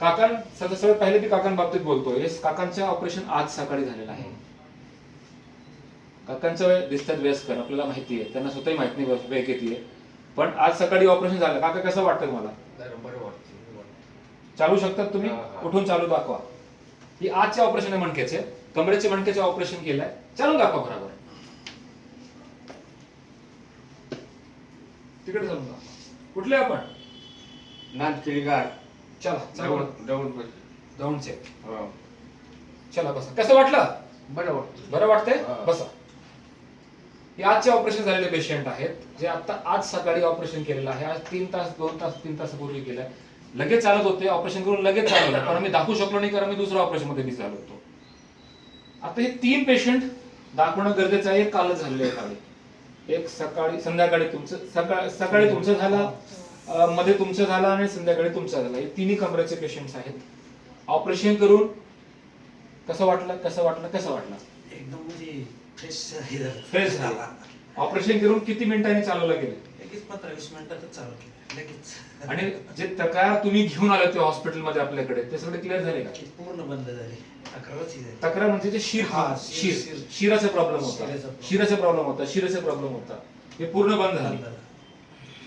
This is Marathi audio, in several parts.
सगळ्यात पहिले मी काकांबाबतीत बोलतोय. काकांचं ऑपरेशन आज सकाळी झालेलं आहे. काकांचं वय दिसतात वयस्कर, आपल्याला माहिती आहे, त्यांना स्वतःही माहित नाही वय किती आहे, पण आज सकाळी ऑपरेशन झालं. काका कसं वाटतं मला? बरं वाटतं. चालू शकतात तुम्ही? उठून चालू दाखवा. ही आजचे ऑपरेशन आहे मणक्याचे, कमरेचे मणक्याचे ऑपरेशन केलंय. चालू दाखवा बरोबर. तिकडे चालू दाखवा. कुठले आपण? नांदखेडी घाट. चला दौंडचे. हो. चला बसा. कसं वाटलं? बरं वाटतं. बरं वाटतंय? बसा. हे आजचे ऑपरेशन झालेले पेशंट आहेत, जे आता आज सकाळी ऑपरेशन केलेलं आहे. आज 3 तास 2 तास 3 तासापूर्वी केलंय. लगेच चालत होते, ऑपरेशन करून लगेच चालवलं, पण आम्ही दाखवू शकलो नाही कारण मी दुसऱ्या ऑपरेशन मध्ये झालो होतो. आता हे 3 पेशंट दाखवणं गरजेचं आहे. कालच झालेले आहेत. एक सकाळी संध्याकाळी तुमचं सकाळी तुमचं झालं, मध्ये तुमचं झालं आणि संध्याकाळी तुमचं झालं. हे तिन्ही कमरेचे पेशंट्स आहेत. ऑपरेशन करून कसं वाटलं? एकदम म्हणजे फ्रेश झाला. ऑपरेशन करून किती मिनिटांनी चालवलं गेलं? लगेच 15-20 मिनिटातच चालू केलं लगेच. आणि जे तक्रार तुम्ही घेऊन आले होते हॉस्पिटलमध्ये आपल्याकडे, ते सगळे क्लिअर झाले का? पूर्ण बंद झाले. तक्रार म्हणजे ते शिराचा प्रॉब्लेम होता. शिराचा प्रॉब्लेम होता. हे पूर्ण बंद झाले.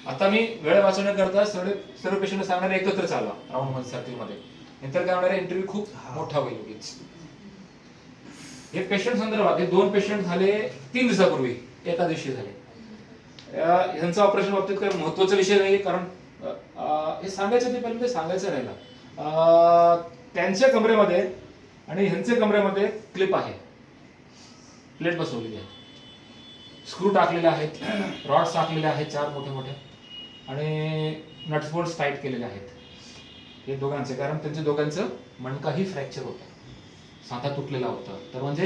आता मी वेळ वाचवण्याकरता सर्व पेशंट सांगणारे एकत्र चालवा राऊंड मध्ये. नंतर काय होणार, इंटरव्ह्यू खूप मोठा होईल उगीच. हे पेशंट संदर्भात हे 2 पेशंट झाले 3 दिवसापूर्वी, एका दिवशी झाले. ह्यांचं ऑपरेशन बाबतीत काही महत्वाचा विषय नाही, कारण हे सांगायचं ते पहिल्यांदा सांगायचं राहिलं. त्यांच्या कमरेमध्ये आणि ह्यांच्या कमरेमध्ये क्लिप आहे, प्लेट बसवलेली आहे, स्क्रू टाकलेले आहेत, रॉड्स टाकलेले आहेत 4 मोठे आणि नट्स बोल्ट्स टाईट केलेले आहेत. हे दोघांचे, कारण त्यांच्या दोघांचं मणकाही फ्रॅक्चर होतं, सांधा तुटलेला होता. तर म्हणजे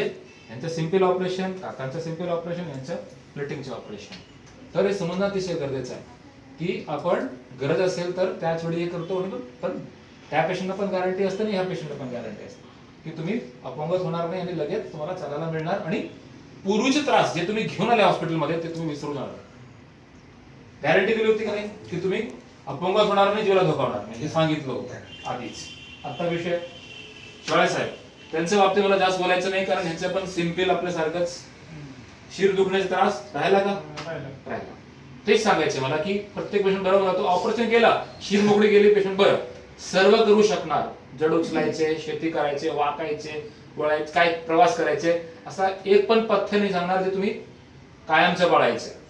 यांचं सिंपल ऑपरेशन, काकांचं सिंपल ऑपरेशन, यांचं प्लेटिंगचं ऑपरेशन. तर हे समजणं अतिशय गरजेचं आहे की आपण गरज असेल तर त्याच वेळी हे करतो, पण त्या पेशंटला पण गॅरंटी असते आणि ह्या पेशंटला पण गॅरंटी असते की तुम्ही अपंगत होणार नाही आणि लगेच तुम्हाला चालायला मिळणार. आणि पूर्वीचे त्रास जे तुम्ही घेऊन आले हॉस्पिटलमध्ये ते तुम्ही विसरू जाणार. गॅरंटी दिली होती का नाही की तुम्ही अपंगत होणार नाही, जीवाला धोका होणार नाही, हे सांगितलं होतं आधीच. आता विषय शिवाळे साहेब, त्यांच्या बाबतीत मला जास्त बोलायचं नाही, कारण ह्यांचं पण सिंपल आपल्यासारखंच शिर दुखण्याचा त्रास राहिला का? राहिला. तेच सांगायचं मला की प्रत्येक पेशंट बरोबर होतो. ऑपरेशन केला, शिर मोकळी गेली, पेशंट बरं, सर्व करू शकणार. जड उचलायचे, शेती करायचे, वाकायचे, वळायचे, काय प्रवास करायचे, असा एक पण पथ्य नाही सांगणार जे तुम्ही कायमचं पाळायचं.